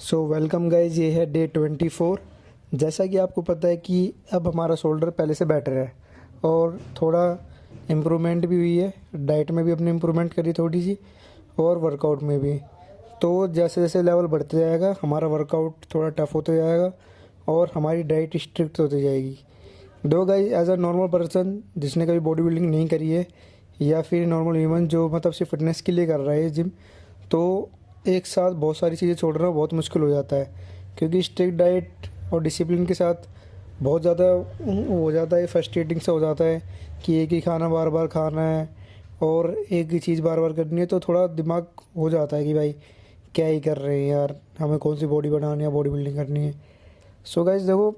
So welcome guys, ये है day 24। जैसा कि आपको पता है कि अब हमारा शोल्डर पहले से बेटर है और थोड़ा इम्प्रूवमेंट भी हुई है। डाइट में भी अपने इम्प्रूवमेंट करी थोड़ी सी और वर्कआउट में भी। तो जैसे जैसे लेवल बढ़ते जाएगा हमारा वर्कआउट थोड़ा टफ होते जाएगा और हमारी डाइट स्ट्रिक्ट होती जाएगी। दो guys, as a normal person जिसने कभी बॉडी बिल्डिंग नहीं करी है या फिर नॉर्मल ह्यूमन जो मतलब सिर्फ फिटनेस के लिए कर रहा है जिम, तो एक साथ बहुत सारी चीज़ें छोड़ना बहुत मुश्किल हो जाता है, क्योंकि स्ट्रिक्ट डाइट और डिसिप्लिन के साथ बहुत ज़्यादा हो जाता है, फ्रस्ट्रेटिंग सा हो जाता है कि एक ही खाना बार बार खाना है और एक ही चीज़ बार बार करनी है। तो थोड़ा दिमाग हो जाता है कि भाई क्या ही कर रहे हैं यार, हमें कौन सी बॉडी बनानी है, बॉडी बिल्डिंग करनी है। सो गाइस देखो,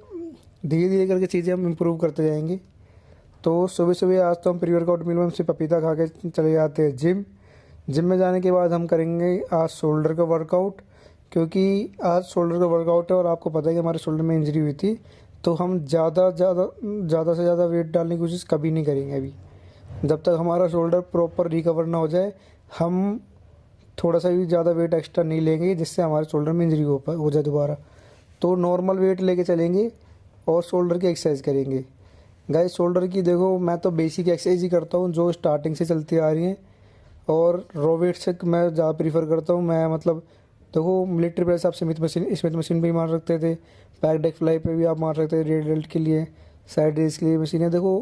धीरे धीरे करके चीज़ें हम इम्प्रूव करते जाएंगे। तो सुबह सुबह आज तो हम प्री वर्कआउट मील में से पपीता खा के चले जाते हैं जिम में जाने के बाद हम करेंगे आज शोल्डर का वर्कआउट, क्योंकि आज शोल्डर का वर्कआउट है और आपको पता है कि हमारे शोल्डर में इंजरी हुई थी। तो हम ज़्यादा से ज़्यादा वेट डालने की कोशिश कभी नहीं करेंगे अभी, जब तक हमारा शोल्डर प्रॉपर रिकवर ना हो जाए। हम थोड़ा सा भी ज़्यादा वेट एक्स्ट्रा नहीं लेंगे जिससे हमारे शोल्डर में इंजरी हो जाए दोबारा। तो नॉर्मल वेट लेके चलेंगे और शोल्डर की एक्सरसाइज करेंगे। गाइस शोल्डर की देखो, मैं तो बेसिक एक्सरसाइज ही करता हूँ जो स्टार्टिंग से चलती आ रही हैं, और रॉ वेट से मैं ज़्यादा प्रीफर करता हूँ। मैं मतलब देखो, मिलिट्री प्रेस आप स्मिथ मशीन पे ही मार सकते थे, बैक डेक फ्लाई पे भी आप मार सकते थे, रेड डेल्ट के लिए, साइड रेस के लिए मशीनें देखो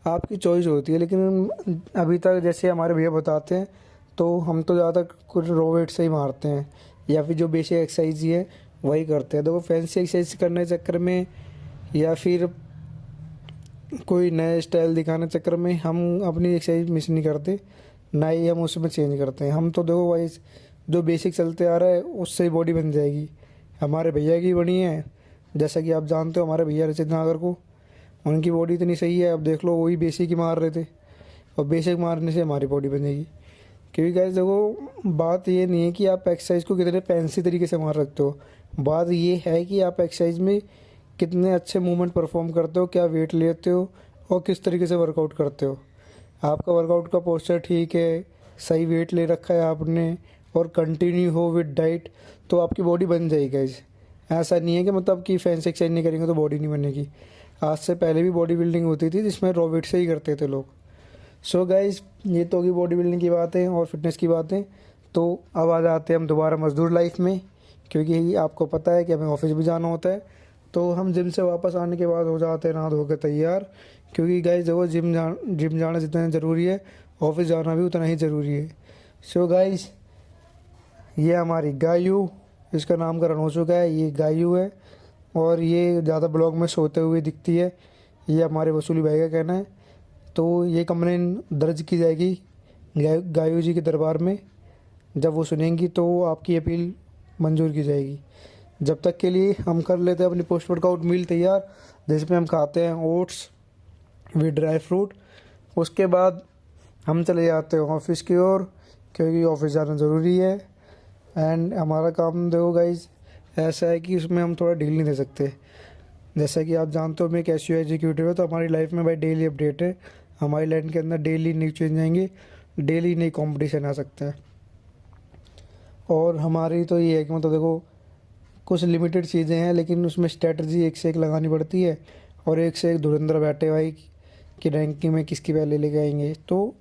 आपकी चॉइस होती है। लेकिन अभी तक जैसे हमारे भैया बताते हैं तो हम तो ज़्यादा कुछ रॉ वेट से ही मारते हैं या फिर जो बेसिक एक्सरसाइज ही है वही करते हैं। देखो फैंसी एक्सरसाइज करने के चक्कर में या फिर कोई नया स्टाइल दिखाने के चक्कर में हम अपनी एक्सरसाइज मिस नहीं करते, ना ही हम उसमें चेंज करते हैं। हम तो देखो भाई जो बेसिक चलते आ रहा है उससे ही बॉडी बन जाएगी। हमारे भैया की बनी है, जैसा कि आप जानते हो हमारे भैया रचित नागर को, उनकी बॉडी इतनी सही है। अब देख लो, वही बेसिक ही मार रहे थे और बेसिक मारने से हमारी बॉडी बनेगी। क्योंकि गाइस देखो, बात ये नहीं है कि आप एक्सरसाइज को कितने फैंसी तरीके से मार सकते हो, बात ये है कि आप एक्सरसाइज में कितने अच्छे मूवमेंट परफॉर्म करते हो, क्या वेट लेते हो और किस तरीके से वर्कआउट करते हो। आपका वर्कआउट का पोस्चर ठीक है, सही वेट ले रखा है आपने और कंटिन्यू हो विद डाइट, तो आपकी बॉडी बन जाएगी गाइस। ऐसा नहीं है कि मतलब कि फैंसी एक्सरसाइज नहीं करेंगे तो बॉडी नहीं बनेगी। आज से पहले भी बॉडी बिल्डिंग होती थी जिसमें रॉ वेट से ही करते थे लोग। सो गाइस, ये तो होगी बॉडी बिल्डिंग की बातें और फिटनेस की बातें। तो अब आ जाते हैं हम दोबारा मजदूर लाइफ में, क्योंकि आपको पता है कि हमें ऑफिस भी जाना होता है। तो हम जिम से वापस आने के बाद हो जाते हैं नहा धो के तैयार, क्योंकि गाइस देखो जिम जाना जितना ज़रूरी है ऑफिस जाना भी उतना ही ज़रूरी है। सो गाइस, ये हमारी गायू, इसका नामकरण हो चुका है, ये गायू है और ये ज़्यादा ब्लॉग में सोते हुए दिखती है, ये हमारे वसूली भाई का कहना है। तो ये कंप्लेन दर्ज की जाएगी गायू जी के दरबार में, जब वो सुनेंगी तो आपकी अपील मंजूर की जाएगी। जब तक के लिए हम कर लेते हैं अपनी पोस्ट वर्कआउट मील तैयार, जिसमें हम खाते हैं ओट्स विद ड्राई फ्रूट। उसके बाद हम चले जाते हैं ऑफिस की ओर, क्योंकि ऑफिस जाना ज़रूरी है। एंड हमारा काम देखो गाइज ऐसा है कि उसमें हम थोड़ा ढील नहीं दे सकते। जैसा कि आप जानते हो मैं एक एसईओ एग्जीक्यूटिव है, तो हमारी लाइफ में भाई डेली अपडेट है। हमारी लाइन के अंदर डेली न्यू चेंज आएंगे, डेली नई कॉम्पिटिशन आ सकता है। और हमारी तो ये है कि मतलब देखो, कुछ लिमिटेड चीज़ें हैं लेकिन उसमें स्ट्रेटजी एक से एक लगानी पड़ती है और एक से एक धुरंधर बैठे भाई कि रैंकिंग में किसकी पहले लेके आएंगे। तो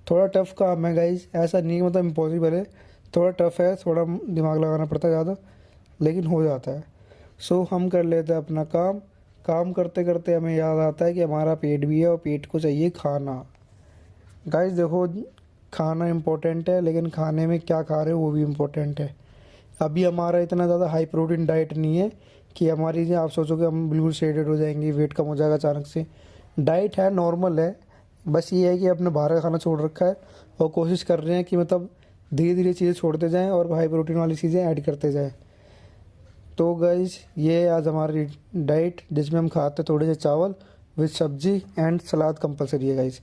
थोड़ा टफ काम है गाइज, ऐसा नहीं मतलब इम्पॉसिबल है, थोड़ा टफ है, थोड़ा दिमाग लगाना पड़ता है ज़्यादा, लेकिन हो जाता है। सो हम कर लेते हैं अपना काम। काम करते करते हमें याद आता है कि हमारा पेट भी है और पेट को चाहिए खाना। गाइज देखो, खाना इम्पोर्टेंट है लेकिन खाने में क्या खा रहे हो वो भी इम्पोर्टेंट है। अभी हमारा इतना ज़्यादा हाई प्रोटीन डाइट नहीं है कि हमारी आप सोचो कि हम बिल्कुल शेडेड हो जाएंगे, वेट कम हो जाएगा अचानक से। डाइट है, नॉर्मल है, बस ये है कि अपने बाहर का खाना छोड़ रखा है और कोशिश कर रहे हैं कि मतलब धीरे धीरे चीज़ें छोड़ते जाएं और हाई प्रोटीन वाली चीज़ें ऐड करते जाएं। तो गाइज ये आज हमारी डाइट, जिसमें हम खाते थोड़े से चावल विद सब्जी एंड सलाद कंपलसरी है गाइज,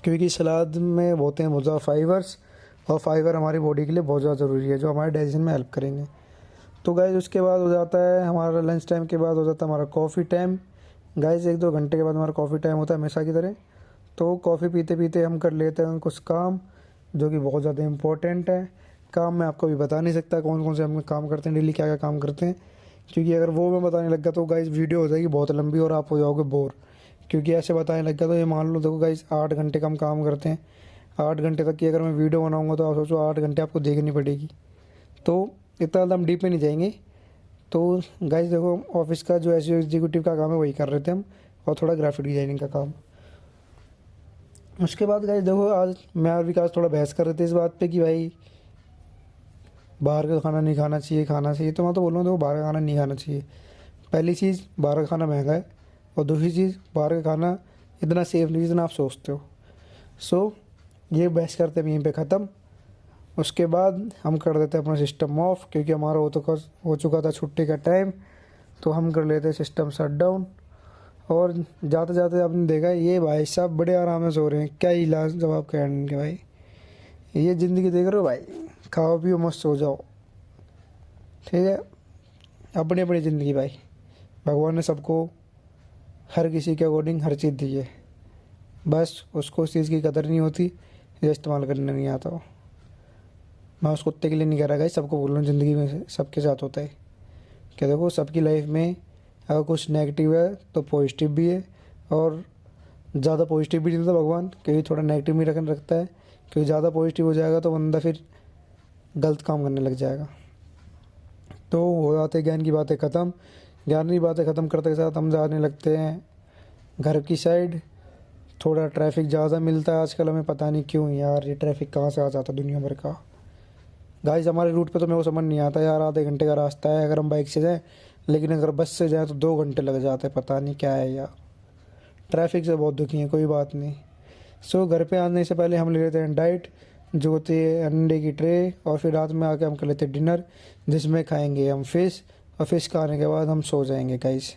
क्योंकि सलाद में होते हैं बहुत ज़्यादा फाइबर्स और फाइबर हमारी बॉडी के लिए बहुत ज़्यादा ज़रूरी है, जो हमारे डाइजेशन में हेल्प करेंगे। तो गाइज उसके बाद हो जाता है हमारा लंच टाइम के बाद हो जाता है हमारा कॉफ़ी टाइम। गाइज 1-2 घंटे के बाद हमारा कॉफ़ी टाइम होता है हमेशा की तरह। तो कॉफ़ी पीते पीते हम कर लेते हैं कुछ काम जो कि बहुत ज़्यादा इम्पोर्टेंट है। काम मैं आपको अभी बता नहीं सकता कौन कौन से हम काम करते हैं, डेली क्या क्या काम करते हैं, क्योंकि अगर वो मैं बताने लग गया तो गाइस वीडियो हो जाएगी बहुत लंबी और आप हो जाओगे बोर। क्योंकि ऐसे बताने लग गया तो ये मान लो देखो गाइस 8 घंटे का हम काम करते हैं, 8 घंटे तक की अगर मैं वीडियो बनाऊँगा तो आप सोचो 8 घंटे आपको देखनी पड़ेगी। तो इतना ज़्यादा हम डीप में नहीं जाएंगे। तो गाइस देखो ऑफिस का जो एसईओ एग्जीक्यूटिव का काम है वही कर रहे थे हम, और थोड़ा ग्राफिक डिजाइनिंग का काम। उसके बाद गाइस देखो आज मैं और विकास थोड़ा बहस कर रहे थे इस बात पे कि भाई बाहर का खाना नहीं खाना चाहिए, खाना चाहिए। तो मैं तो बोल रहा हूँ देखो बाहर का खाना नहीं खाना चाहिए। पहली चीज़ बाहर का खाना महंगा है, और दूसरी चीज़ बाहर का खाना इतना सेफ नहीं जितना आप सोचते हो। सो ये बहस करते हैं यहीं पे ख़त्म। उसके बाद हम कर देते हैं अपना सिस्टम ऑफ, क्योंकि हमारा हो चुका था छुट्टी का टाइम। तो हम कर लेते हैं सिस्टम शट डाउन। और जाते जाते आपने देखा ये भाई साहब बड़े आराम से सो रहे हैं, क्या इलाज जवाब कह इनके भाई। ये ज़िंदगी देख रहे हो भाई, खाओ पियो मस्त सो जाओ, ठीक है। अपनी अपनी ज़िंदगी भाई, भगवान ने सबको हर किसी के अकॉर्डिंग हर चीज़ दी है, बस उसको उस चीज़ की कदर नहीं होती या इस्तेमाल करने नहीं आता हो। मैं उस कुत्ते के लिए नहीं कह रहा गाइस, सबको बोल रहा हूँ ज़िंदगी में सबके साथ होता है। क्या देखो सबकी लाइफ में अगर कुछ नेगेटिव है तो पॉजिटिव भी है, और ज़्यादा पॉजिटिव भी नहीं देता भगवान, क्योंकि थोड़ा नेगेटिव भी रखता है। क्योंकि ज़्यादा पॉजिटिव हो जाएगा तो बंदा फिर गलत काम करने लग जाएगा। तो हो जाते ज्ञान की बातें ख़त्म। ज्ञान की बातें ख़त्म करते के साथ हम जाने लगते हैं घर की साइड। थोड़ा ट्रैफिक ज़्यादा मिलता है आजकल हमें, पता नहीं क्यों यार, ये ट्रैफिक कहाँ से आ जाता है दुनिया भर का। गाइस हमारे रूट पे तो मेरे को समझ नहीं आता यार, आधे घंटे का रास्ता है अगर हम बाइक से जाएं, लेकिन अगर बस से जाएं तो 2 घंटे लग जाते हैं। पता नहीं क्या है यार, ट्रैफिक से बहुत दुखी है। कोई बात नहीं। सो घर पे आने से पहले हम ले लेते हैं डाइट, जो होती है अंडे की ट्रे, और फिर रात में आके हम कर लेते हैं डिनर, जिसमें खाएंगे हम फिश, और फिश खाने के बाद हम सो जाएंगे गाइस।